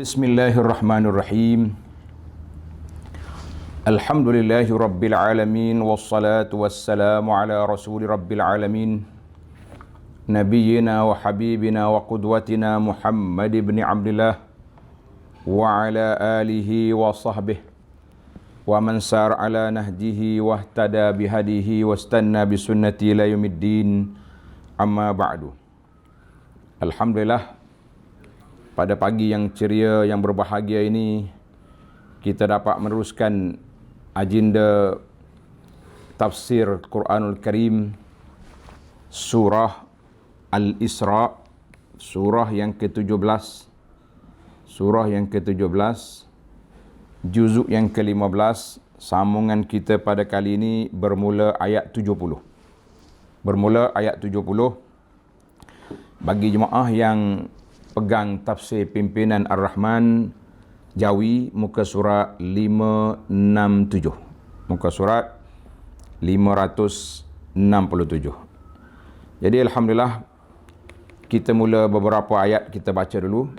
Bismillahirrahmanirrahim. Alhamdulillahi rabbil alamin, wassalatu wassalamu ala rasuli rabbil alamin, nabiyyina wa habibina wa qudwatina Muhammad ibn Abdillah wa ala alihi wa sahbihi wa man sar ala nahjihi wa ihtada bihadihi wa istanna bisunnati ila yaumiddin, amma ba'du. Alhamdulillah, pada pagi yang ceria, yang berbahagia ini, kita dapat meneruskan agenda tafsir Quranul Karim, surah Al-Isra, surah yang ke-17, juzuk yang ke-15. Sambungan kita pada kali ini bermula ayat 70. Bagi jemaah yang pegang tafsir pimpinan Ar-Rahman Jawi, muka surat 567. Muka surat 567. Jadi alhamdulillah, kita mula beberapa ayat, kita baca dulu.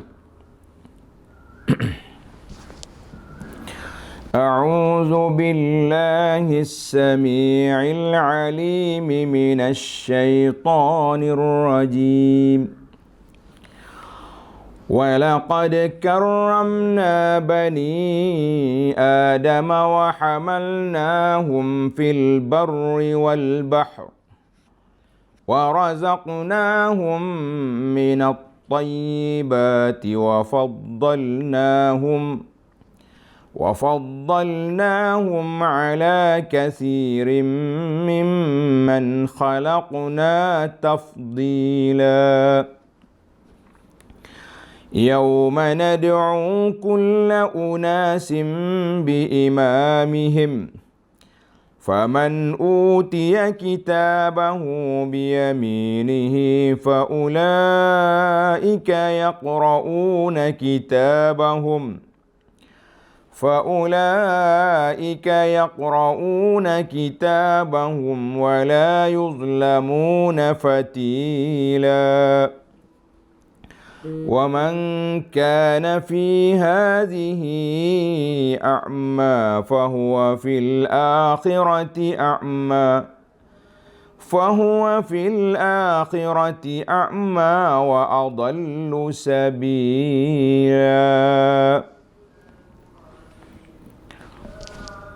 A'udzu billahis samii'il 'aliim minasy syaithaanir rajiim. وَلَقَدْ كَرَّمْنَا بَنِي آدَمَ وَحَمَلْنَاهُمْ فِي الْبَرِّ وَالْبَحْرِ وَرَزَقْنَاهُمْ مِنَ الطَّيِّبَاتِ وَفَضَّلْنَاهُمْ عَلَى كَثِيرٍ مِّمَّنْ خَلَقْنَا تَفْضِيلًا. يوم ندعو كل أناس بإمامهم فمن أوتي كتابه بيمينه فأولئك يقرؤون كتابهم ولا يظلمون فتيلا. ومن كان في هذه أعمى فهو في الآخرة أعمى وأضل سبيلا.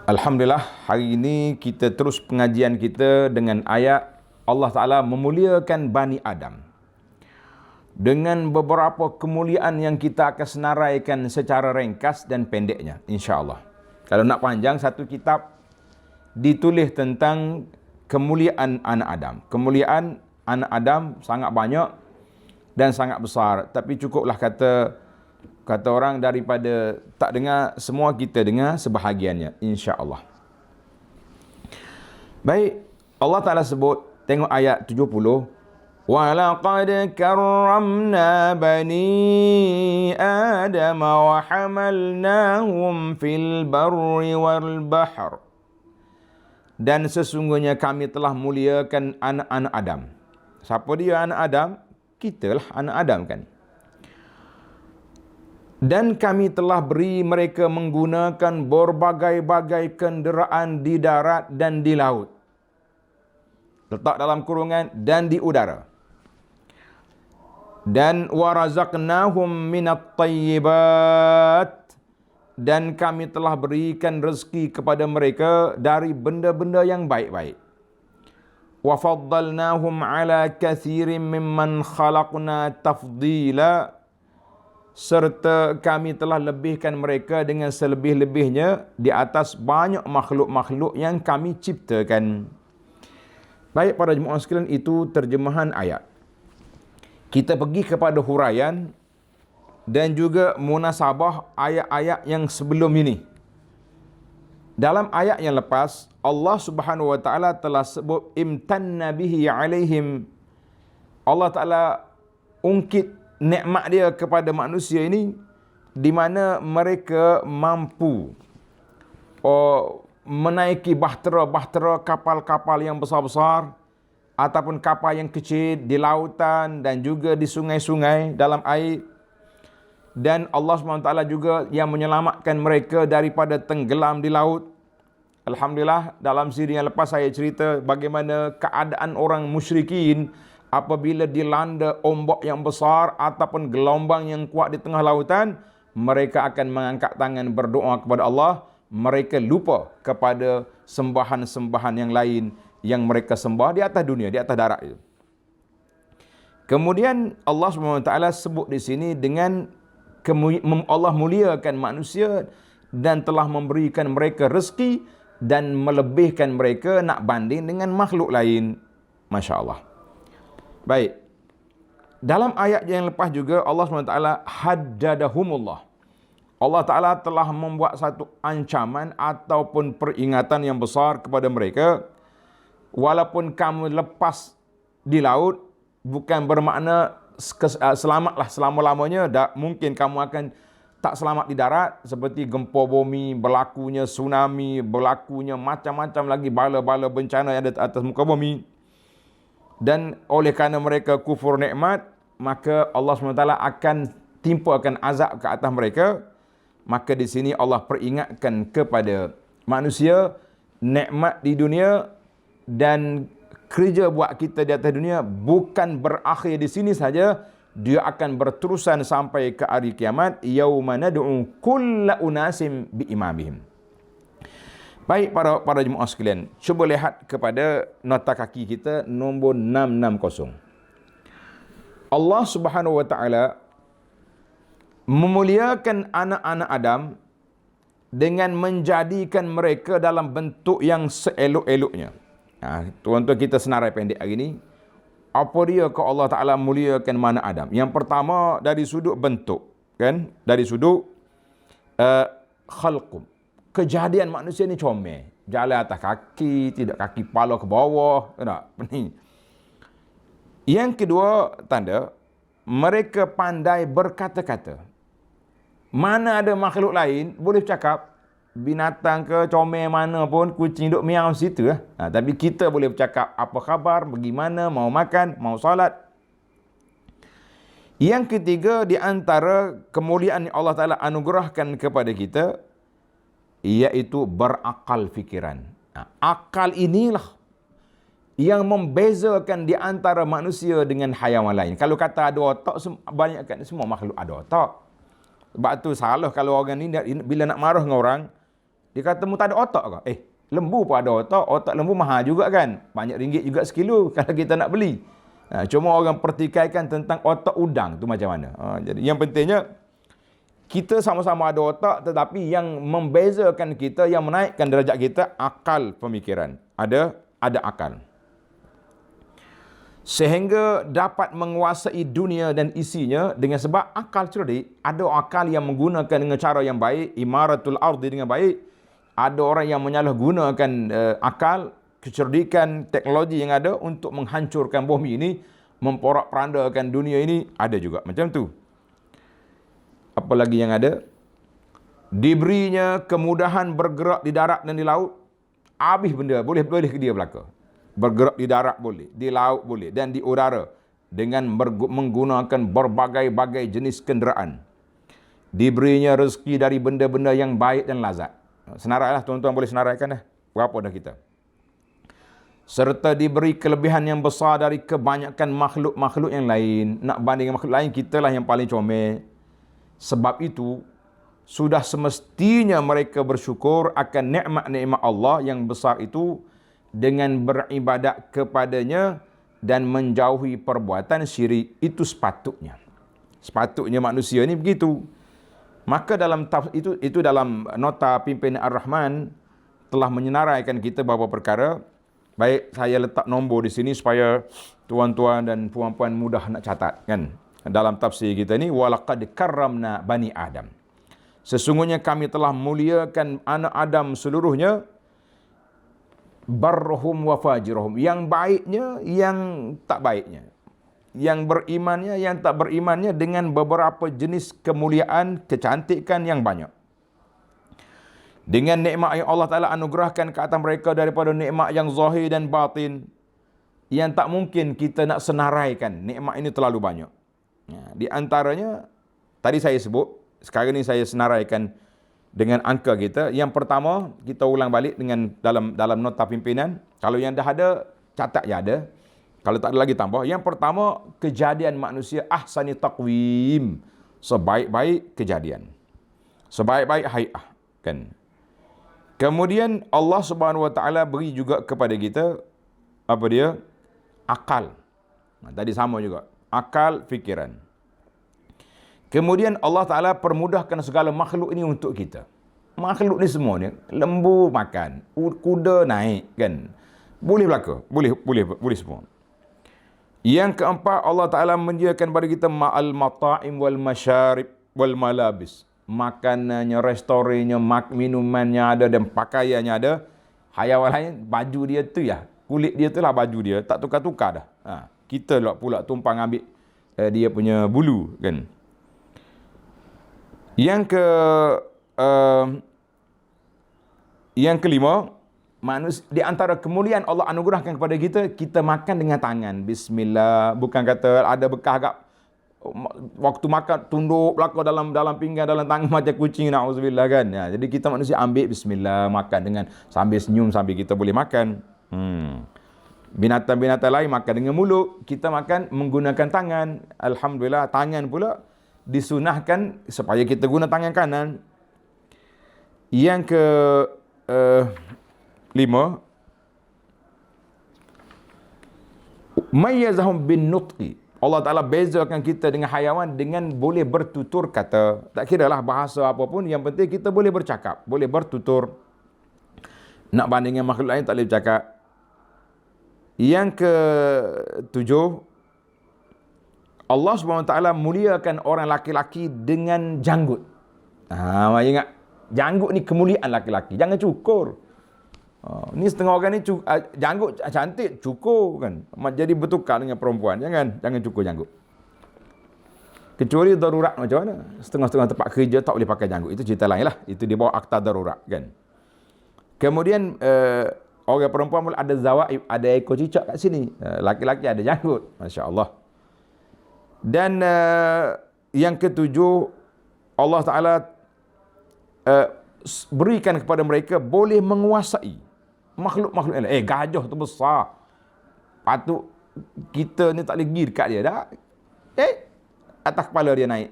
Alhamdulillah, hari ini kita terus pengajian kita dengan ayat Allah Ta'ala memuliakan Bani Adam dengan beberapa kemuliaan yang kita akan senaraikan secara ringkas dan pendeknya, insya-Allah. Kalau nak panjang, satu kitab ditulis tentang kemuliaan anak Adam. Kemuliaan anak Adam sangat banyak dan sangat besar, tapi cukuplah kata orang daripada tak dengar semua, kita dengar sebahagiannya, insya-Allah. Baik, Allah Ta'ala sebut, tengok ayat 70. وَلَقَدْ كَرَّمْنَا بَنِي آدَمَ وَحَمَلْنَاهُمْ فِي الْبَرِّ وَالْبَحْرِ. Dan sesungguhnya kami telah muliakan anak-anak Adam. Siapa dia anak Adam? Kitalah anak Adam, kan? Dan kami telah beri mereka menggunakan berbagai-bagai kenderaan di darat dan di laut. Letak dalam kurungan, dan di udara. Dan warazaqnahum minat tayyibat, dan kami telah berikan rezeki kepada mereka dari benda-benda yang baik-baik. Wa faddalnahum ala kathirin mimman khalaqna tafdila, serta kami telah lebihkan mereka dengan selebih-lebihnya di atas banyak makhluk-makhluk yang kami ciptakan. Baik para jemaah sekalian, itu terjemahan ayat. Kita pergi kepada huraian dan juga munasabah ayat-ayat yang sebelum ini. Dalam ayat yang lepas, Allah Subhanahu wa taala telah sebut imtanna bihi alaihim. Allah Taala ungkit nikmat dia kepada manusia ini, di mana mereka mampu menaiki bahtera-bahtera, kapal-kapal yang besar-besar ataupun kapal yang kecil di lautan dan juga di sungai-sungai dalam air. Dan Allah SWT juga yang menyelamatkan mereka daripada tenggelam di laut. Alhamdulillah, dalam siri yang lepas saya cerita bagaimana keadaan orang musyrikin apabila dilanda ombak yang besar ataupun gelombang yang kuat di tengah lautan, mereka akan mengangkat tangan berdoa kepada Allah. Mereka lupa kepada sembahan-sembahan yang lain yang mereka sembah di atas dunia, di atas darat itu. Kemudian Allah SWT sebut di sini dengan Allah muliakan manusia dan telah memberikan mereka rezeki dan melebihkan mereka nak banding dengan makhluk lain. Masya Allah. Baik. Dalam ayat yang lepas juga Allah SWT haddadahumullah. Allah Ta'ala telah membuat satu ancaman ataupun peringatan yang besar kepada mereka. Walaupun kamu lepas di laut, bukan bermakna selamatlah selama-lamanya. Mungkin kamu akan tak selamat di darat, seperti gempa bumi, berlakunya tsunami, berlakunya macam-macam lagi bala-bala bencana yang ada atas muka bumi. Dan oleh kerana mereka kufur nikmat, maka Allah SWT akan timpakan azab ke atas mereka. Maka di sini Allah peringatkan kepada manusia, nikmat di dunia dan kerja buat kita di atas dunia bukan berakhir di sini saja, dia akan berterusan sampai ke hari kiamat. Yauma nad'u kulla unasim biimamihim. Baik para jemaah sekalian, cuba lihat kepada nota kaki kita nombor 660. Allah Subhanahu wa taala memuliakan anak-anak Adam dengan menjadikan mereka dalam bentuk yang seelok-eloknya. Tuan-tuan, kita senarai pendek hari ini. Apa dia ke Allah Ta'ala muliakan mana Adam? Yang pertama dari sudut bentuk, kan? Dari sudut khalqum. Kejadian manusia ni comel. Jalan atas kaki, tidak kaki kepala ke bawah. Tak? Yang kedua tanda, mereka pandai berkata-kata. Mana ada makhluk lain boleh bercakap, binatang ke comel mana pun, kucing duk miau situ lah. Tapi kita boleh bercakap apa khabar, bagaimana, mau makan, mau salat. Yang ketiga di antara kemuliaan yang Allah Ta'ala anugerahkan kepada kita, iaitu berakal fikiran. Akal inilah yang membezakan di antara manusia dengan haiwan lain. Kalau kata ada otak, banyakkan semua makhluk ada otak. Sebab tu salah kalau orang ni bila nak marah dengan orang, dia kata mu tak ada otak ke? Lembu pun ada otak. Otak lembu mahal juga kan? Banyak ringgit juga sekilo kalau kita nak beli. Cuma orang pertikaikan tentang otak udang tu macam mana. Jadi yang pentingnya, kita sama-sama ada otak, tetapi yang membezakan kita, yang menaikkan derajat kita, akal pemikiran. Ada akal. Sehingga dapat menguasai dunia dan isinya dengan sebab akal cerdik. Ada akal yang menggunakan dengan cara yang baik, imaratul ardi dengan baik. Ada orang yang menyalahgunakan akal, kecerdikan, teknologi yang ada untuk menghancurkan bumi ini, memporak-perandakan dunia ini, ada juga macam tu. Apa lagi yang ada? Diberinya kemudahan bergerak di darat dan di laut. Habis benda, boleh dia belaka. Bergerak di darat boleh, di laut boleh, dan di udara dengan menggunakan berbagai-bagai jenis kenderaan. Diberinya rezeki dari benda-benda yang baik dan lazat. Senarailah, tuan-tuan boleh senaraikan dah. Berapa dah kita? Serta diberi kelebihan yang besar dari kebanyakan makhluk-makhluk yang lain. Nak banding dengan makhluk lain, kitalah yang paling comel. Sebab itu, sudah semestinya mereka bersyukur akan nikmat-nikmat Allah yang besar itu dengan beribadat kepadanya dan menjauhi perbuatan syirik. Itu sepatutnya. Sepatutnya manusia ni begitu. Maka dalam itu dalam nota pimpinan Ar-Rahman telah menyenaraikan kita beberapa perkara. Baik, saya letak nombor di sini supaya tuan-tuan dan puan-puan mudah nak catat kan. Dalam tafsir kita ni, walaqad karramna bani Adam. Sesungguhnya kami telah muliakan anak Adam seluruhnya, barruhum wa fajirhum, yang baiknya, yang tak baiknya, yang berimannya, yang tak berimannya, dengan beberapa jenis kemuliaan, kecantikan yang banyak. Dengan nikmat yang Allah Ta'ala anugerahkan ke atas mereka daripada nikmat yang zahir dan batin, yang tak mungkin kita nak senaraikan. Nikmat ini terlalu banyak. Di antaranya tadi saya sebut, sekarang ni saya senaraikan dengan angka kita. Yang pertama, kita ulang balik dengan dalam nota pimpinan. Kalau yang dah ada, catat je ada. Kalau tak ada lagi tambah. Yang pertama, kejadian manusia ahsani taqwim. Sebaik-baik kejadian. Sebaik-baik hai'ah. Kan? Kemudian Allah Subhanahu Wa Taala beri juga kepada kita apa dia? Akal. Tadi sama juga. Akal, fikiran. Kemudian Allah Ta'ala permudahkan segala makhluk ini untuk kita. Makhluk ni semua ni, lembu makan, kuda naik, kan? Boleh berlaku, boleh semua. Yang keempat, Allah Ta'ala menyediakan kepada kita ma'al mata'im wal masyarib wal malabis. Makanannya, restorannya, minumannya ada dan pakaiannya ada. Hayawan lain, baju dia tu ya. Kulit dia tu lah baju dia, tak tukar-tukar dah. Kita pula tumpang ambil dia punya bulu, kan? Yang kelima, di antara kemuliaan Allah anugerahkan kepada kita, kita makan dengan tangan. Bismillah. Bukan kata ada bekas agak waktu makan tunduk belakang dalam pinggan, dalam tangan macam kucing, na'udzubillah, kan. Jadi kita manusia ambil bismillah, makan dengan sambil senyum sambil kita boleh makan. Binatang-binatang lain makan dengan mulut, kita makan menggunakan tangan. Alhamdulillah, tangan pula disunahkan supaya kita guna tangan kanan. Yang ke lima, mayyazahum bin nutqi. Allah Ta'ala bezakan kita dengan hayawan dengan boleh bertutur kata. Tak kiralah bahasa apapun, yang penting kita boleh bercakap, boleh bertutur. Nak bandingkan makhluk lain tak boleh bercakap. Yang ke tujuh, Allah SWT muliakan orang laki-laki dengan janggut. Ingat, janggut ni kemuliaan laki-laki. Jangan cukur. Ni setengah orang ni janggut cantik, cukur, kan. Jadi bertukar dengan perempuan. Jangan cukur janggut. Kecuali darurat macam mana. Setengah-setengah tempat kerja tak boleh pakai janggut. Itu cerita lain lah. Itu di bawah akta darurat, kan. Kemudian orang perempuan pun ada zawaib, ada ekor cicak kat sini. Laki-laki ada janggut. Masya Allah. Dan yang ketujuh, Allah Ta'ala berikan kepada mereka boleh menguasai makhluk-makhluk yang lain. Gajah tu besar, patut kita ni tak boleh pergi dekat dia dah. Atas kepala dia naik.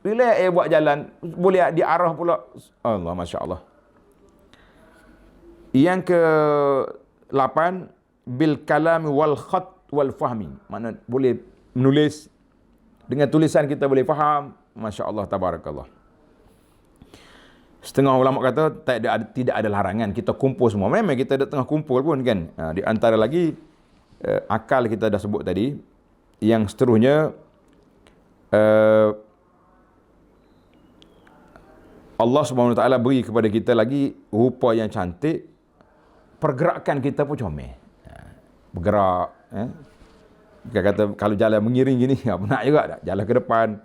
Bila buat jalan, boleh diarah pula. Allah, Masya Allah. Yang ke-8, bil kalami wal khat wal fahmi. Mana boleh menulis, dengan tulisan kita boleh faham. Masya Allah, tabarakallah. Setengah ulama kata tidak ada larangan kita kumpul semua. Memang kita ada tengah kumpul pun, kan. Di antara lagi akal kita dah sebut tadi. Yang seterusnya Allah SWT beri kepada kita lagi rupa yang cantik. Pergerakan kita pun comel. Bergerak. Dia kata kalau jalan mengiring gini, benar juga tak? Jalan ke depan.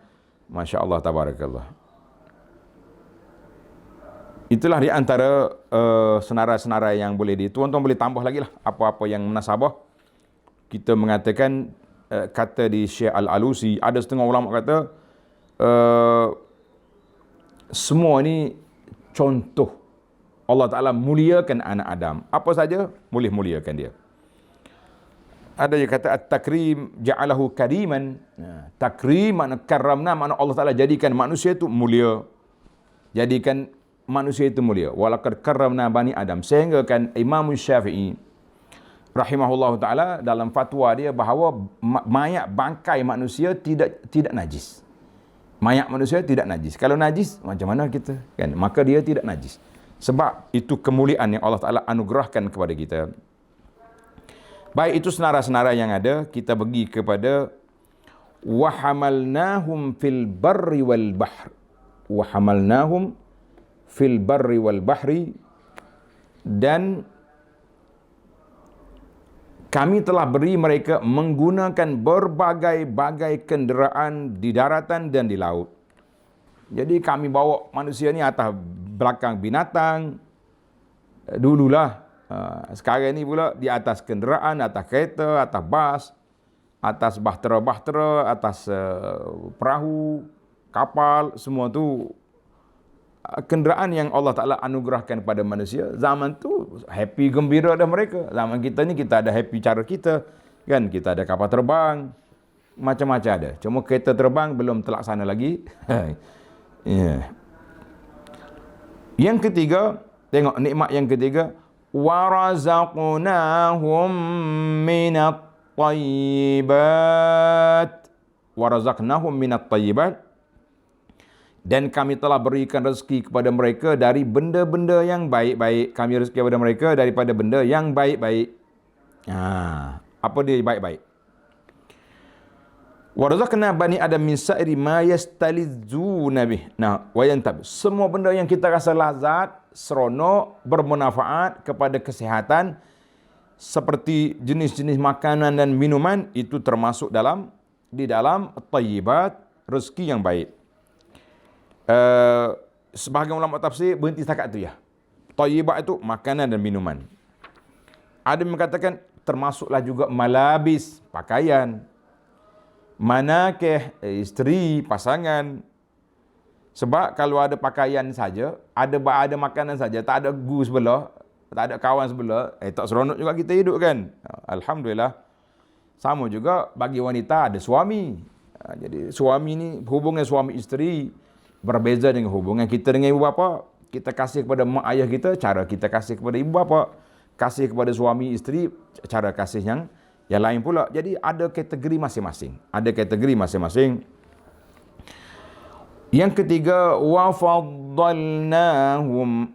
Masya Allah, tabarakallah. Itulah di antara senarai-senarai yang boleh tuan-tuan boleh tambah lagi lah apa-apa yang munasabah. Kita mengatakan kata di Syekh Al-Alusi, ada setengah ulama kata semua ni contoh Allah Ta'ala muliakan anak Adam. Apa saja boleh muliakan dia. Ada yang kata at-takrim ja'alahu kariman. Takrim makna karamna, makna Allah Ta'ala jadikan manusia itu mulia. Jadikan manusia itu mulia. Walaqad karramna bani Adam. Sehingga kan Imam Syafi'i rahimahullah ta'ala dalam fatwa dia bahawa mayat bangkai manusia tidak najis. Mayat manusia tidak najis. Kalau najis, macam mana kita? Kan? Maka dia tidak najis. Sebab itu kemuliaan yang Allah Ta'ala anugerahkan kepada kita. Baik, itu senara-senara yang ada. Kita pergi kepada وَحَمَلْنَاهُمْ فِي الْبَرِّ وَالْبَحْرِ وَحَمَلْنَاهُمْ fil barri wal bahri, dan kami telah beri mereka menggunakan berbagai-bagai kenderaan di daratan dan di laut. Jadi kami bawa manusia ni atas belakang binatang dululah. Sekarang ni pula di atas kenderaan, atas kereta, atas bas, atas bahtera-bahtera, atas perahu, kapal, semua tu kenderaan yang Allah Ta'ala anugerahkan kepada manusia. Zaman tu happy, gembira dah mereka. Zaman kita ni kita ada happy cara kita. Kan, kita ada kapal terbang, macam-macam ada. Cuma kereta terbang belum terlaksana lagi. Yeah. Yang ketiga, tengok nikmat yang ketiga, warazaqnahum minat tayyibat. Warazaqnahum minat tayyibat. Dan kami telah berikan rezeki kepada mereka dari benda-benda yang baik-baik. Kami rezeki kepada mereka daripada benda yang baik-baik. Apa dia baik-baik? Wa razaqna bani adam min sa'iri ma yastalizuna bih. Wa yantab. Semua benda yang kita rasa lazat, seronok, bermanfaat kepada kesihatan, seperti jenis-jenis makanan dan minuman, itu termasuk di dalam tayyibat, rezeki yang baik. Sebahagian ulama tafsir berhenti setakat tu ya. Thayyibat itu makanan dan minuman. Ada yang mengatakan termasuklah juga malabis, pakaian, manakih, isteri, pasangan. Sebab kalau ada pakaian saja, ada makanan saja, tak ada gu sebelah, tak ada kawan sebelah, tak seronok juga kita hidup kan. Alhamdulillah. Sama juga bagi wanita ada suami. Jadi suami ni, hubungan suami isteri berbeza dengan hubungan kita dengan ibu bapa. Kita kasih kepada mak ayah kita, cara kita kasih kepada ibu bapa. Kasih kepada suami isteri, cara kasih yang lain pula. Jadi ada kategori masing-masing. Ada kategori masing-masing. Yang ketiga, wa faddalnahum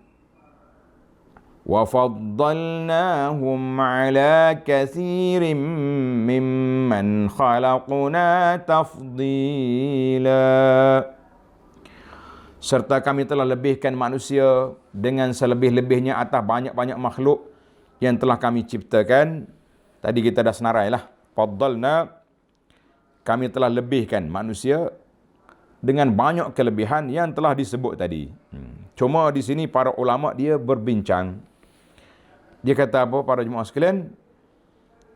ala kathirin mimman khalaqna tafdila. Serta kami telah lebihkan manusia dengan selebih-lebihnya atas banyak-banyak makhluk yang telah kami ciptakan. Tadi kita dah senarai lah. Faddalna, kami telah lebihkan manusia dengan banyak kelebihan yang telah disebut tadi. Cuma di sini para ulama dia berbincang. Dia kata apa para jemaah sekalian?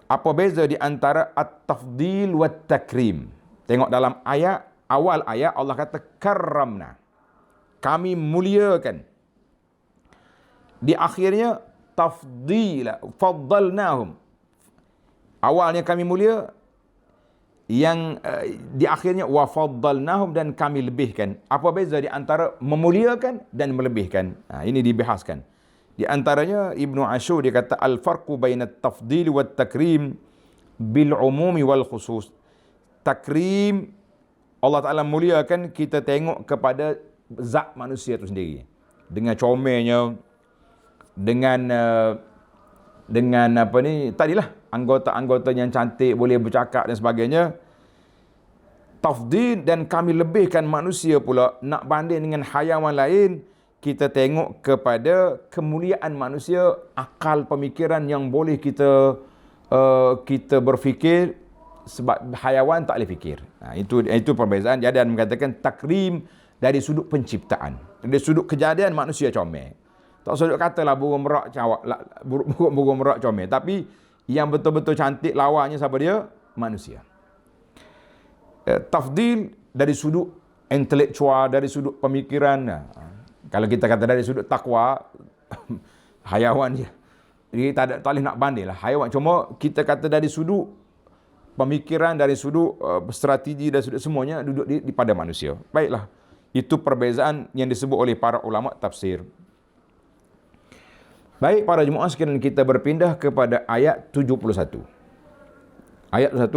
Apa beza di antara at-tafdil wa takrim? Tengok dalam ayat, awal ayat Allah kata karramna. Kami muliakan. Di akhirnya tafdila, faddalnahum. Awalnya kami mulia, yang di akhirnya wa faddalnahum, dan kami lebihkan. Apa beza di antara memuliakan dan melebihkan? Ini dibahaskan. Di antaranya Ibnu Ashur dia kata al-farqu bainat tafdil wat takrim bil umumi wal khusus. Takrim, Allah Taala muliakan, kita tengok kepada zat manusia itu sendiri, dengan comelnya, dengan apa ni tadilah, anggota-anggota yang cantik, boleh bercakap dan sebagainya. Tafdil, dan kami lebihkan manusia pula, nak banding dengan hayawan lain, kita tengok kepada kemuliaan manusia, akal pemikiran yang boleh kita berfikir, sebab hayawan tak boleh fikir. Itu perbezaan. Jadi Anda mengatakan takrim dari sudut penciptaan, dari sudut kejadian manusia comel. Tak sudut katalah burung merak comel, tapi yang betul-betul cantik lawannya siapa dia? Manusia. Tafdil dari sudut intelektual, dari sudut pemikiran. Kalau kita kata dari sudut takwa, hayawan je. Jadi tak boleh nak banding lah hayawan. Cuma kita kata dari sudut pemikiran, dari sudut strategi, dari sudut semuanya duduk di pada manusia. Baiklah. Itu perbezaan yang disebut oleh para ulama tafsir. Baik para jemaah sekalian, kita berpindah kepada ayat 71. Ayat 1.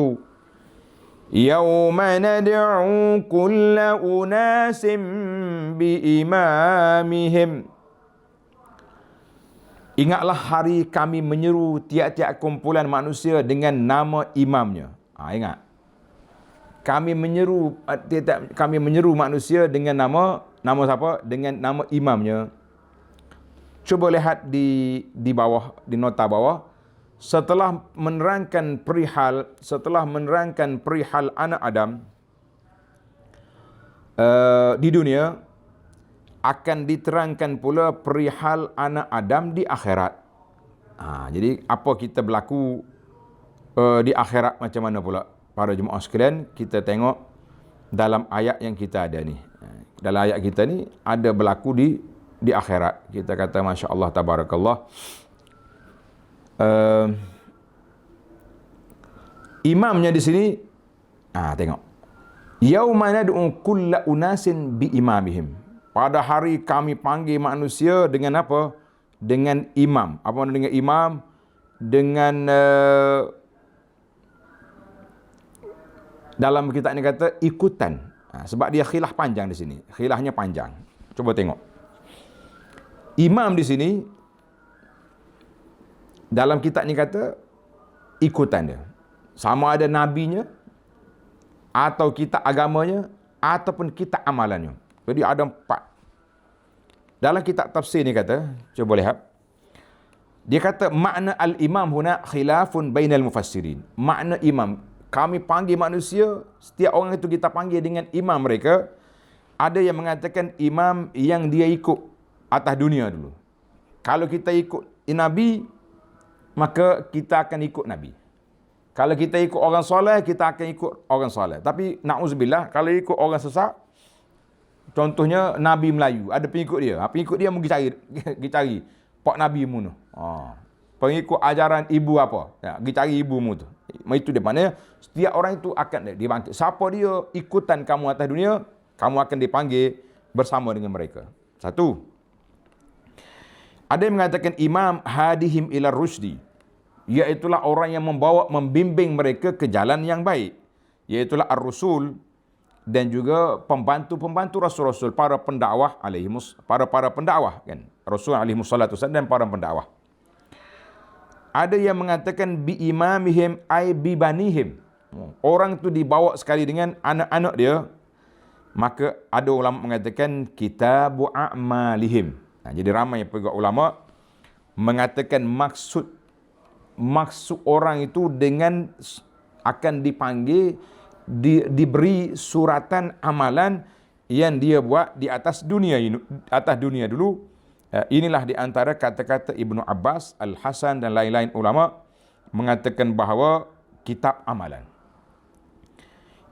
Yauma nad'u kulla unasim biimamihim. Ingatlah hari kami menyeru tiap-tiap kumpulan manusia dengan nama imamnya. Ingat. Kami menyeru manusia dengan nama siapa? Dengan nama imamnya. Cuba lihat di bawah, di nota bawah. Setelah menerangkan perihal anak Adam di dunia, akan diterangkan pula perihal anak Adam di akhirat. Jadi apa kita berlaku di akhirat macam mana pula? Para jemaah sekalian, kita tengok dalam ayat yang kita ada ni. Dalam ayat kita ni ada berlaku di akhirat. Kita kata Masya Allah Tabarakallah. Imamnya di sini, tengok. Yauma nad'u kulla unasin bi imamihim. Pada hari kami panggil manusia dengan apa? Dengan imam. Apa makna dengan imam? Dengan dalam kitab ni kata ikutan. Sebab dia khilaf panjang di sini. Khilafnya panjang. Cuba tengok. Imam di sini dalam kitab ni kata ikutan dia. Sama ada nabinya atau kitab agamanya ataupun kitab amalannya. Jadi ada 4. Dalam kitab tafsir ni kata, cuba lihat. Dia kata makna al-imam huna khilafun bainal mufassirin. Makna imam, kami panggil manusia, setiap orang itu kita panggil dengan imam mereka. Ada yang mengatakan imam yang dia ikut atas dunia dulu. Kalau kita ikut Nabi, maka kita akan ikut Nabi. Kalau kita ikut orang soleh, kita akan ikut orang soleh. Tapi na'udzubillah, kalau ikut orang sesat, contohnya Nabi Melayu, ada pengikut dia. Pengikut dia mungkin cari Pak Nabi mu tu. Pengikut ajaran ibu apa? Pergi cari ibu mu tu. Itu dia maknanya setiap orang itu akan dibangkit. Siapa dia ikutan kamu atas dunia, kamu akan dipanggil bersama dengan mereka. Satu. Ada yang mengatakan imam hadihim ila rusdi. Iaitulah orang yang membimbing mereka ke jalan yang baik. Iaitulah ar-rusul dan juga pembantu-pembantu rasul-rasul, para pendakwah para pendakwah kan. Rasul alaihi wassalatu dan para pendakwah. Ada yang mengatakan bi imamihim ay bi banihim. Orang tu dibawa sekali dengan anak-anak dia. Maka ada ulama mengatakan kitabu a'malihim. Jadi ramai pegawai ulama mengatakan maksud orang itu dengan akan dipanggil diberi suratan amalan yang dia buat di atas dunia dulu. Inilah di antara kata-kata Ibnu Abbas, Al-Hasan dan lain-lain ulama mengatakan bahawa kitab amalan.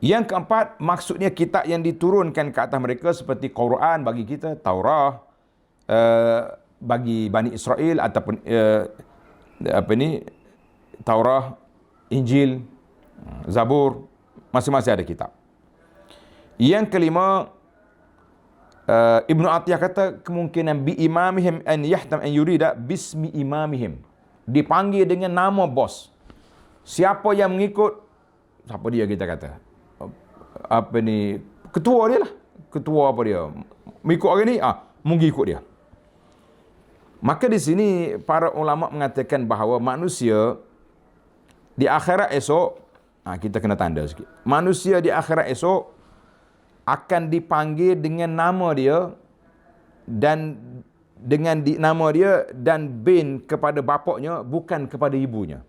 Yang keempat, maksudnya kitab yang diturunkan ke atas mereka seperti Quran bagi kita, Taurah bagi Bani Israel ataupun Taurah, Injil, Zabur, masing-masing ada kitab. Yang kelima, Ibnu Atiyah kata kemungkinan bi imamihim an yahtam an yurida bismi imamihim. Dipanggil dengan nama bos. Siapa yang mengikut, siapa dia kita kata? Ketua dia lah. Ketua apa dia? Mengikut orang ni, mungkin ikut dia. Maka di sini para ulama mengatakan bahawa manusia di akhirat esok, kita kena tanda sikit. Manusia di akhirat esok akan dipanggil dengan nama dia dan dengan nama dia dan bin kepada bapaknya, bukan kepada ibunya.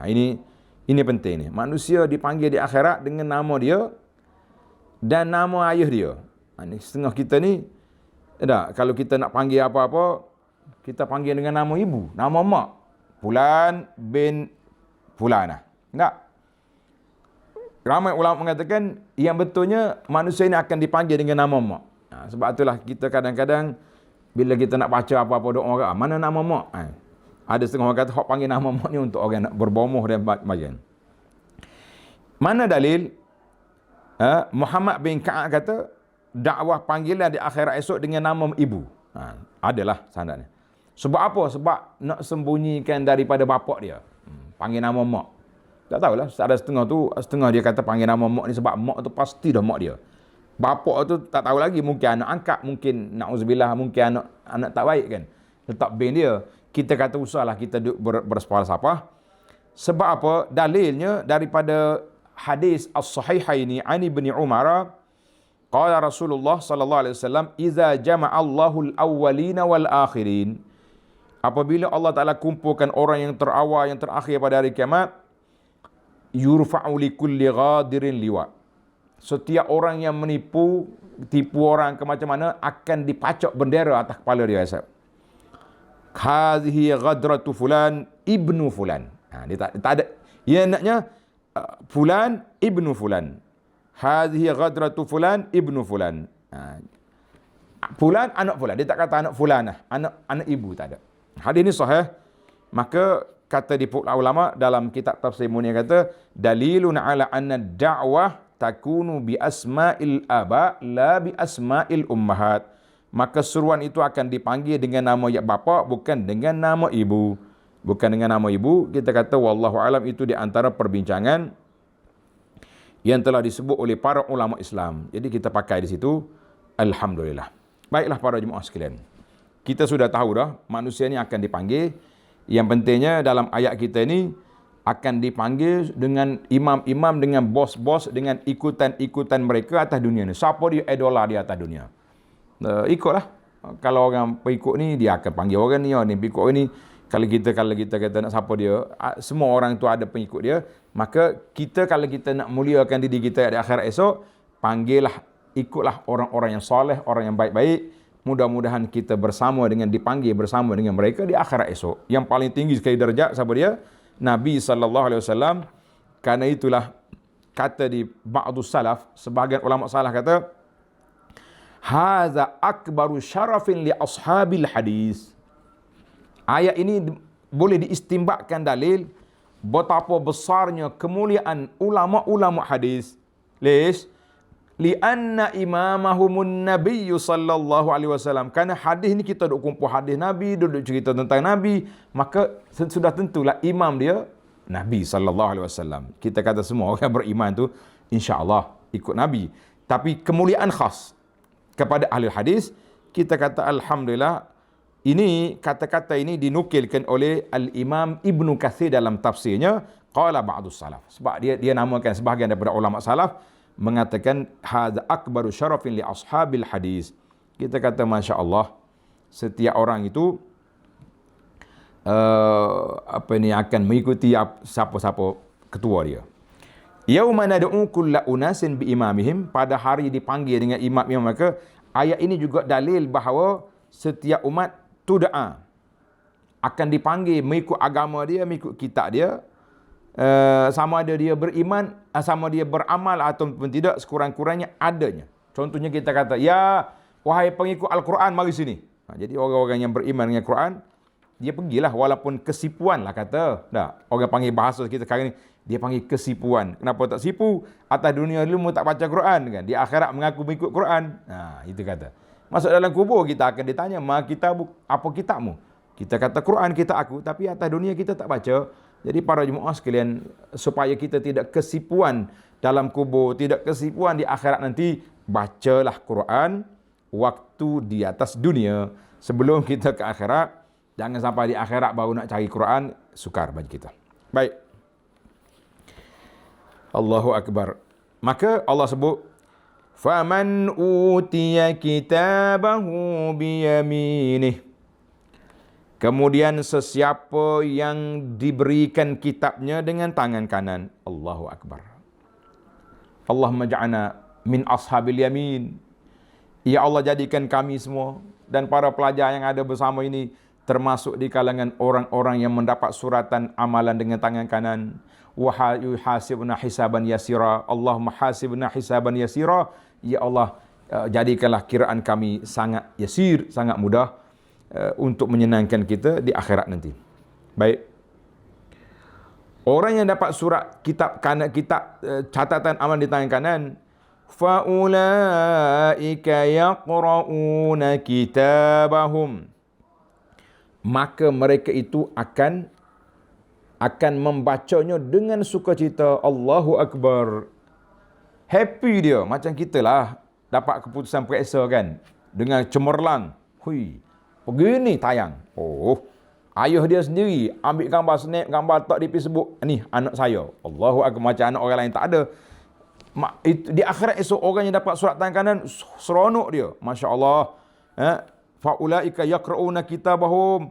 Ini penting ni. Manusia dipanggil di akhirat dengan nama dia dan nama ayah dia. Ini setengah kita ni kalau kita nak panggil apa-apa, kita panggil dengan nama ibu, nama mak. Fulan bin Fulanah. Enggak. Ramai ulama mengatakan yang betulnya manusia ini akan dipanggil dengan nama mak. Sebab itulah kita kadang-kadang bila kita nak baca apa-apa doa, mana nama mak? Ada setengah orang kata hok panggil nama mak ni untuk orang nak berbomoh dan bagian. Mana dalil? Muhammad bin Ka'ab kata dakwah panggilan di akhirat esok dengan nama ibu. Adalah sanadnya. Sebab apa? Sebab nak sembunyikan daripada bapak dia. Panggil nama mak. Tak tahulah, ada setengah dia kata panggil nama mak ni sebab mak tu pasti dah mak dia. Bapak tu tak tahu lagi, mungkin anak angkat, mungkin na'udzubillah, mungkin anak tak baik kan. Tetap bin dia. Kita kata usahlah kita berfalsafah. Sebab apa? Dalilnya daripada hadis as-sahihaini ani bin Umar, qala Rasulullah sallallahu alaihi wasallam, "Idza jama'a Allahul awwalina wal akhirin." Apabila Allah Taala kumpulkan orang yang terawal yang terakhir pada hari kiamat, yurfa'u likulli ghadirin liwa. Setiap orang yang tipu orang ke macam mana akan dipacok bendera atas kepala dia. Hadhihi ghadratu fulan ibnu fulan. Dia tak ada. Ia naknya fulan ibnu fulan. hadhihi ghadratu fulan ibnu fulan. Fulan anak fulan, dia tak kata anak fulanah, anak ibu tak ada. Hadis ini sahih. Maka kata di ulama dalam kitab tafsir Munir kata dalilun ala anna da'wah takunu bi asma'il aba la bi asma'il ummahat. Maka seruan itu akan dipanggil dengan nama bapa, bukan dengan nama ibu. Bukan dengan nama ibu. Kita kata wallahu alam, itu di antara perbincangan yang telah disebut oleh para ulama Islam. Jadi kita pakai di situ. Alhamdulillah. Baiklah para jemaah sekalian. Kita sudah tahu dah manusia ni akan dipanggil. Yang pentingnya dalam ayat kita ini akan dipanggil dengan imam-imam, dengan bos-bos, dengan ikutan-ikutan mereka atas dunia ni. Siapa dia idola di atas dunia? Ikutlah. Kalau orang pengikut ni, dia akan panggil orang ni, pengikut ni. Kalau kita kata nak siapa dia, semua orang tu ada pengikut dia, maka kita kalau kita nak muliakan diri kita di akhirat esok, panggillah, ikutlah orang-orang yang soleh, orang yang baik-baik. Mudah-mudahan kita dipanggil bersama dengan mereka di akhirat esok. Yang paling tinggi sekali darjat siapa dia? Nabi SAW. Karena itulah kata di ba'du salaf, sebahagian ulama salaf kata, haza akbaru syarafin li ashabil hadis. Ayat ini boleh diistimbakkan dalil betapa besarnya kemuliaan ulama-ulama hadis. Lish? Lianna imamahumun nabiyyu sallallahu alaihi wasallam. Kerana hadis ni kita duduk kumpul hadis Nabi, duduk cerita tentang Nabi, maka sudah tentulah imam dia Nabi sallallahu alaihi wasallam. Kita kata semua orang beriman tu insya-Allah ikut Nabi. Tapi kemuliaan khas kepada ahli hadis, kita kata alhamdulillah. Ini kata-kata ini dinukilkan oleh Al-Imam Ibnu Katsir dalam tafsirnya, qala ba'dus salaf. Sebab dia namakan sebahagian daripada ulama salaf mengatakan hadza akbaru syarafin li ashabil hadis. Kita kata masya-Allah, setiap orang itu akan mengikuti siapa-siapa ketua dia. Yauma nad'u kulla unasin bi imamihim, pada hari dipanggil dengan imam-imam mereka. Ayat ini juga dalil bahawa setiap umat tud'a akan dipanggil mengikut agama dia, mengikut kitab dia, sama ada dia beriman, sama dia beramal ataupun tidak, sekurang-kurangnya adanya. Contohnya kita kata, ya wahai pengikut Al-Quran, mari sini. Jadi orang-orang yang beriman dengan Quran, dia pergilah walaupun kesipuan lah kata. Orang panggil bahasa kita sekarang ni, dia panggil kesipuan. Kenapa tak sipu? Atas dunia dulu tak baca Quran kan. Di akhirat mengaku mengikut Quran. Itu kata. Masuk dalam kubur kita akan ditanya, apa kitabmu? Kita kata Quran kita aku, tapi atas dunia kita tak baca. Jadi para jemaah sekalian, supaya kita tidak kesipuan dalam kubur, tidak kesipuan di akhirat nanti, bacalah Quran waktu di atas dunia sebelum kita ke akhirat. Jangan sampai di akhirat baru nak cari Quran, sukar bagi kita. Baik. Allahu Akbar. Maka Allah sebut, faman utiya kitabahu biyaminih. Kemudian sesiapa yang diberikan kitabnya dengan tangan kanan. Allahu Akbar. Allahumma ja'alna min ashabil yamin. Ya Allah, jadikan kami semua dan para pelajar yang ada bersama ini termasuk di kalangan orang-orang yang mendapat suratan amalan dengan tangan kanan. Wa yuhasibuna hisaban yasira. Allahumma hasibna hisaban yasira. Ya Allah, jadikanlah kiraan kami sangat yasir, sangat mudah untuk menyenangkan kita di akhirat nanti. Baik. Orang yang dapat surat kitab kanan, catatan amal di tangan kanan, faulaika yaqra'una kitabahum. Maka mereka itu akan membacanya dengan sukacita. Allahu Akbar. Happy dia, macam kita lah dapat keputusan periksa kan, dengan cemerlang. Hui, begini tayang. Oh, ayah dia sendiri ambil gambar snap, gambar letak di Facebook. Ni anak saya. Allahu Akbar, macam anak orang lain tak ada. Di akhirat esok orang yang dapat surat tangan kanan, seronok dia. Masya Allah. Faulaika yaqra'una kitabahum.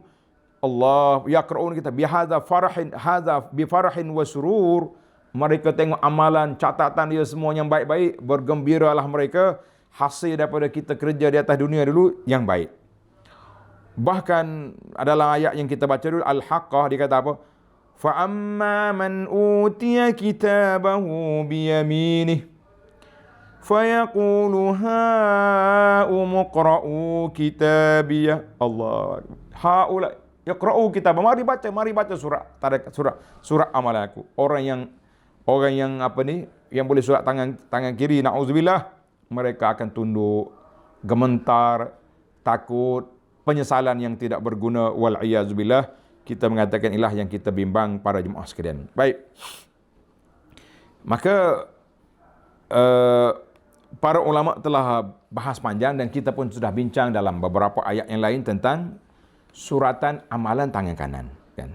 Allah yaqra'una kitab bihadza farahin, hadza bi farahin wa surur. Mereka tengok amalan, catatan dia semua yang baik-baik, bergembiralah mereka hasil daripada kita kerja di atas dunia dulu yang baik. Bahkan adalah ayat yang kita baca dulu, Al-Haqqah, dia kata apa? Fa amma man utiya kitabahu biyaminih. fayaqulu ha'umuqra'u kitabiyah. Allah. Haula yaqra'u kitab. Mari baca surat amalan aku. Orang yang apa ni, yang boleh surat tangan kiri, na'udzubillah, mereka akan tunduk, gementar, takut, penyesalan yang tidak berguna, wal iyazubillah. Kita mengatakan inilah yang kita bimbang para jemaah sekalian. Baik. Maka para ulama telah bahas panjang dan kita pun sudah bincang dalam beberapa ayat yang lain tentang suratan amalan tangan kanan, kan?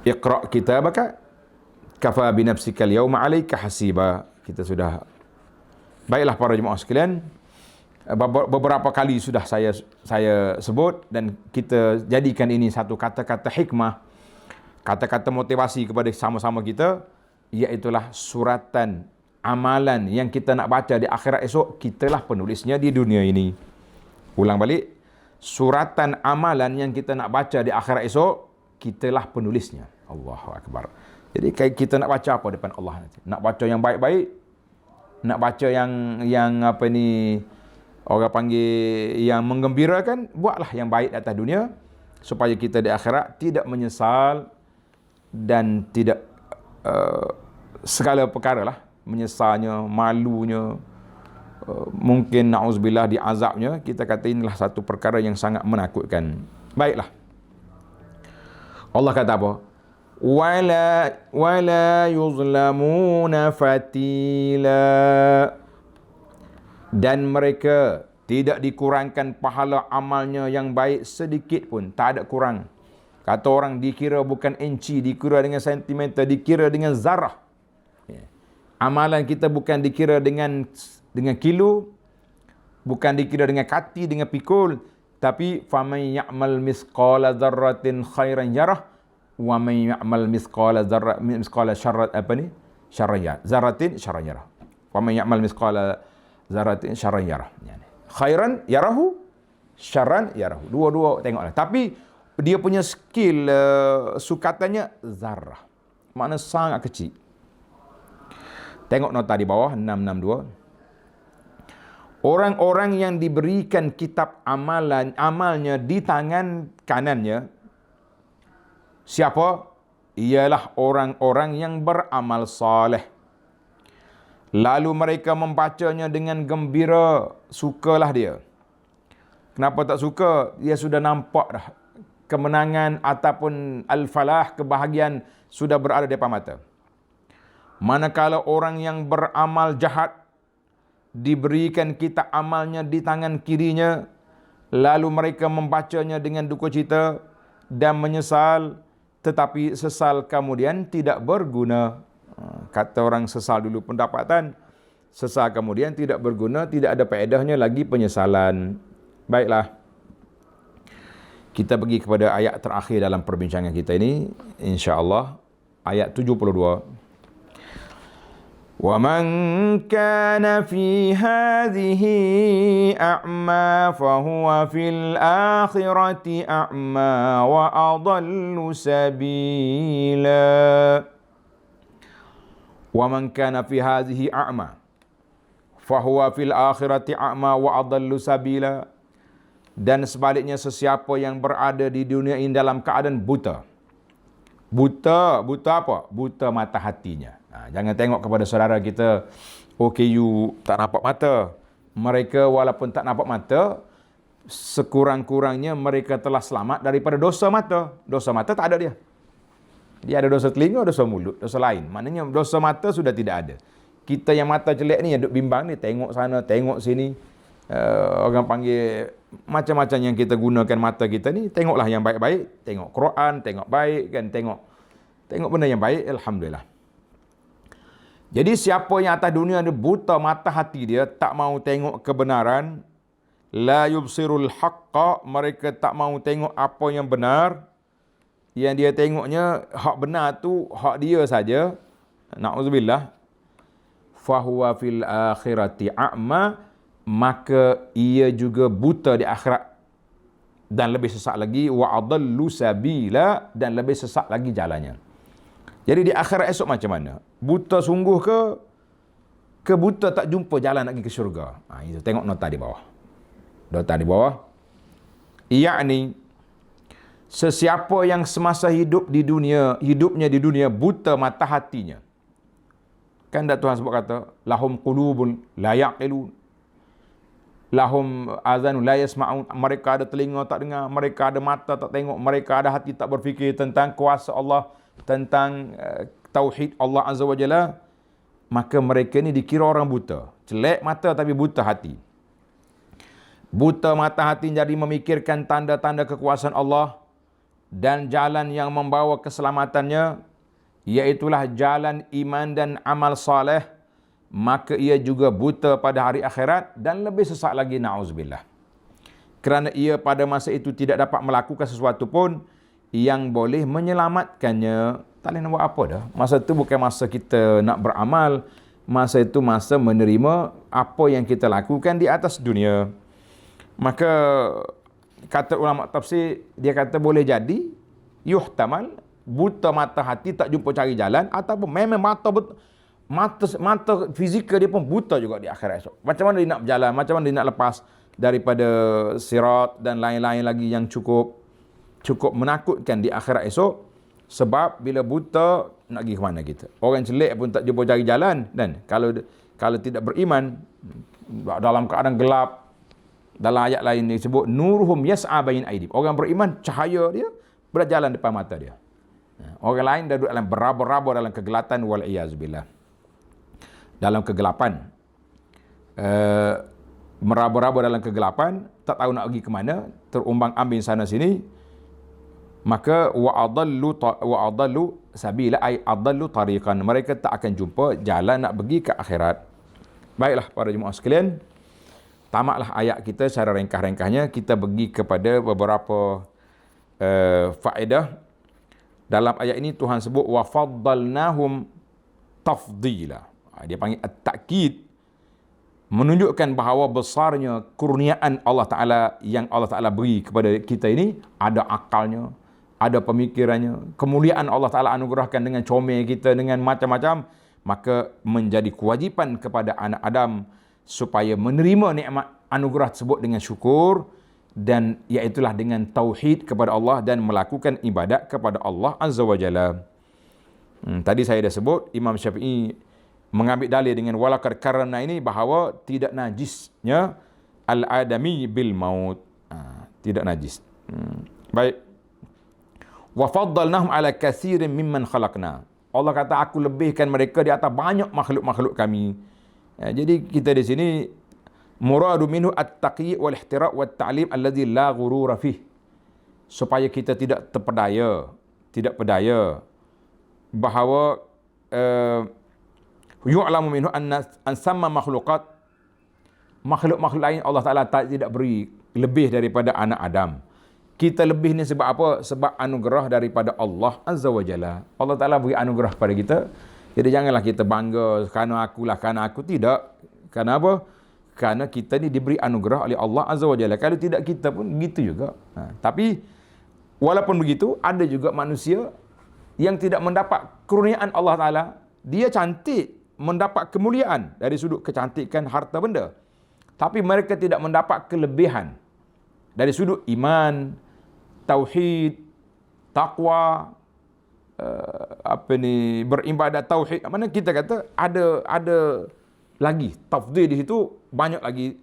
Iqra' kitabaka kafa bi nafsika al-yawma 'alaika hasiba. Kita sudah. Baiklah para jemaah sekalian, beberapa kali sudah saya sebut dan kita jadikan ini satu kata-kata hikmah, kata-kata motivasi kepada sama-sama kita, iaitulah suratan amalan yang kita nak baca di akhirat esok, kitalah penulisnya di dunia ini. Ulang balik, suratan amalan yang kita nak baca di akhirat esok, kitalah penulisnya. Allahu Akbar. Jadi kita nak baca apa depan Allah nanti? Nak baca yang baik-baik, nak baca yang apa ni, orang panggil yang menggembirakan, buatlah yang baik di atas dunia supaya kita di akhirat tidak menyesal dan tidak segala perkara lah, menyesalnya, malunya, mungkin na'udzubillah diazabnya. Kita kata inilah satu perkara yang sangat menakutkan. Baiklah. Allah kata apa? Wala yuzlamuna fatila. Dan mereka tidak dikurangkan pahala amalnya yang baik sedikit pun, tak ada kurang. Kata orang, dikira bukan inci, dikira dengan sentimeter, dikira dengan zarah. Amalan kita bukan dikira dengan kilo, bukan dikira dengan kati, dengan pikul, tapi faman ya'mal misqala dzarratin khairan yarah wa man ya'mal misqala syarrat dzarratin syarran yarah. Wa man ya'mal misqala dzarratin syarran yarah. Khairan yarahu, syarran yarahu. Dua-dua tengoklah. Tapi dia punya skill sukatannya zarah. Makna sangat kecil. Tengok nota di bawah 662. Orang-orang yang diberikan kitab amalnya di tangan kanannya, siapa? Ialah orang-orang yang beramal saleh. Lalu mereka membacanya dengan gembira, sukalah dia. Kenapa tak suka? Dia sudah nampak dah kemenangan ataupun al-falah, kebahagiaan sudah berada di depan mata. Manakala orang yang beramal jahat diberikan kitab amalnya di tangan kirinya, lalu mereka membacanya dengan duka cita dan menyesal, tetapi sesal kemudian tidak berguna. Kata orang, sesal dulu pendapatan, sesal kemudian tidak berguna, tidak ada faedahnya lagi penyesalan. Baiklah, kita pergi kepada ayat terakhir dalam perbincangan kita ini, insya-Allah, ayat 72. وَمَنْ كَانَ فِي هَذِهِ أَعْمَى فَهُوَ فِي الْآخِرَةِ أَعْمَى وَأَضَلُّ سَبِيلًا. وَمَنْ كَانَ فِي هَذِهِ أَعْمَى فَهُوَ فِي الْآخِرَةِ أَعْمَى وَأَضَلُّ سَبِيلًا. Dan sebaliknya, sesiapa yang berada di dunia ini dalam keadaan buta. Buta apa? Buta mata hatinya. Jangan tengok kepada saudara kita, OKU tak nampak mata. Mereka walaupun tak nampak mata, sekurang-kurangnya mereka telah selamat daripada dosa mata. Dosa mata tak ada dia. Dia ada dosa telinga, dosa mulut, dosa lain. Maknanya dosa mata sudah tidak ada. Kita yang mata jelek ni, yang duk bimbang ni, tengok sana, tengok sini. Orang panggil macam-macam yang kita gunakan mata kita ni. Tengoklah yang baik-baik. Tengok Quran, tengok baik kan, tengok benda yang baik, alhamdulillah. Jadi siapa yang atas dunia ni buta mata hati dia, tak mau tengok kebenaran, la yubsirul haqqa, mereka tak mau tengok apa yang benar. Yang dia tengoknya hak benar tu hak dia saja. Na'udzubillah. Fahuwa fil akhirati a'ma, maka ia juga buta di akhirat. Dan lebih sesat lagi, wa adallu sabila, dan lebih sesat lagi jalannya. Jadi di akhirat esok macam mana? Buta sungguh ke buta tak jumpa jalan nak pergi ke syurga? Itu tengok nota di bawah. Nota di bawah. Yakni sesiapa yang semasa hidupnya di dunia buta mata hatinya. Kan dah Tuhan sebut kata, lahum qulubun la yaqilun, lahum azanun la yasma'un. Mereka ada telinga tak dengar, mereka ada mata tak tengok, mereka ada hati tak berfikir tentang kuasa Allah, tentang tauhid Allah Azza wa Jalla. Maka mereka ni dikira orang buta. Celek mata tapi buta hati. Buta mata hati jadi memikirkan tanda-tanda kekuasaan Allah dan jalan yang membawa keselamatannya, iaitulah jalan iman dan amal saleh. Maka ia juga buta pada hari akhirat dan lebih sesak lagi, na'udzubillah. Kerana ia pada masa itu tidak dapat melakukan sesuatu pun yang boleh menyelamatkannya. Tak boleh nak buat apa dah. Masa itu bukan masa kita nak beramal. Masa itu masa menerima apa yang kita lakukan di atas dunia. Maka kata ulama tafsir, dia kata boleh jadi yuhtamal buta mata hati tak jumpa cari jalan, ataupun memang mata fizikal dia pun buta juga di akhirat esok. Macam mana dia nak berjalan, macam mana dia nak lepas daripada sirat dan lain-lain lagi yang cukup menakutkan di akhirat esok. Sebab bila buta nak pergi ke mana kita? Orang celik pun tak jumpa cari jalan, dan kalau tidak beriman dalam keadaan gelap. Dalam ayat lain disebut nuruhum yas'a bain aidihim. Orang beriman cahaya dia berjalan depan mata dia. Orang lain dah duduk dalam berabur-rabur dalam kegelapan, wal iyazbillah. Dalam kegelapan. Merabur-rabur dalam kegelapan, tak tahu nak pergi ke mana, terumbang-ambing sana sini. Maka wa adallu sabila ay adallu tariqan. Mereka tak akan jumpa jalan nak pergi ke akhirat. Baiklah para jemaah sekalian, tamatlah ayat kita secara ringkas-ringkasnya. Kita pergi kepada beberapa faedah. Dalam ayat ini Tuhan sebut wa faddalnahum tafdila. Dia panggil at-ta'kid, menunjukkan bahawa besarnya kurniaan Allah Ta'ala yang Allah Ta'ala beri kepada kita ini. Ada akalnya, ada pemikirannya, kemuliaan Allah Ta'ala anugerahkan dengan comel kita, dengan macam-macam. Maka menjadi kewajipan kepada anak Adam supaya menerima nikmat anugerah tersebut dengan syukur, dan iaitulah dengan tauhid kepada Allah dan melakukan ibadat kepada Allah Azza wa Jalla. Tadi saya dah sebut, Imam Syafi'i mengambil dalil dengan walaqad karramna ini bahawa tidak najisnya al-adami bil maut. Tidak najis. Baik. Wa faddalnahum ala katsirin mimman khalaqna. Allah kata aku lebihkan mereka di atas banyak makhluk-makhluk kami. Jadi kita di sini muradu minhu at-taqyi' wal ihtiraq wat ta'lim alladhi la ghurura fih. Supaya kita tidak pedaya bahawa yu'lamu minhu an samma makhluk lain Allah Taala tidak beri lebih daripada anak Adam. Kita lebih ni sebab apa? Sebab anugerah daripada Allah Azza wa Jalla. Allah Ta'ala beri anugerah pada kita. Jadi janganlah kita bangga, kerana aku. Tidak. Kerana apa? Kerana kita ni diberi anugerah oleh Allah Azza wa Jalla. Kalau tidak kita pun begitu juga. Tapi walaupun begitu, ada juga manusia yang tidak mendapat kurniaan Allah Ta'ala. Dia cantik, mendapat kemuliaan dari sudut kecantikan harta benda. Tapi mereka tidak mendapat kelebihan dari sudut iman, tauhid, takwa, beribadat tauhid. Mana kita kata ada lagi tafdhil di situ, banyak lagi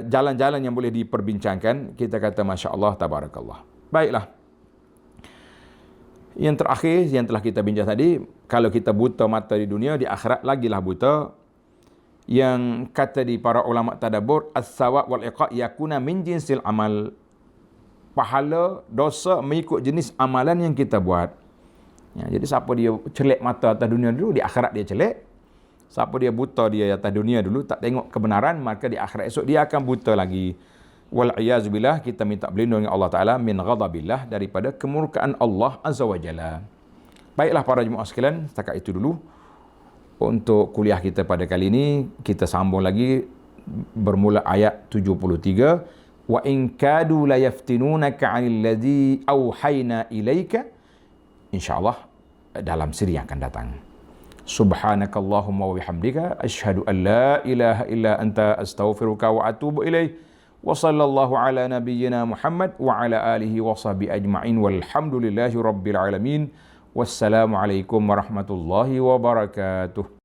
jalan-jalan yang boleh diperbincangkan. Kita kata masya-Allah tabarakallah. Baiklah. Yang terakhir yang telah kita bincang tadi, kalau kita buta mata di dunia, di akhirat lagilah buta. Yang kata di para ulama tadabbur, as-sawab wal iqa yakuna min jinsil amal. Pahala dosa mengikut jenis amalan yang kita buat. Jadi siapa dia celek mata atas dunia dulu, di akhirat dia celek. Siapa dia buta dia atas dunia dulu, tak tengok kebenaran, maka di akhirat esok dia akan buta lagi. Wal'iyazubillah, kita minta berlindung dengan Allah Ta'ala min ghadabillah, daripada kemurkaan Allah Azza wa Jalla. Baiklah para jemaah sekalian, setakat itu dulu untuk kuliah kita pada kali ini. Kita sambung lagi bermula ayat 73. Wa in kadu la yaftinunaka 'anil ladzi auhayna ilaika. InsyaAllah dalam siri yang akan datang. Subhanakallahumma wa bihamdika asyhadu an la ilaha illa anta astaghfiruka wa atubu ilaih. Wa sallallahu ala nabiyyina Muhammad wa ala alihi wa sahbihi ajma'in walhamdulillahi rabbil alamin. Wassalamualaikum warahmatullahi wabarakatuh.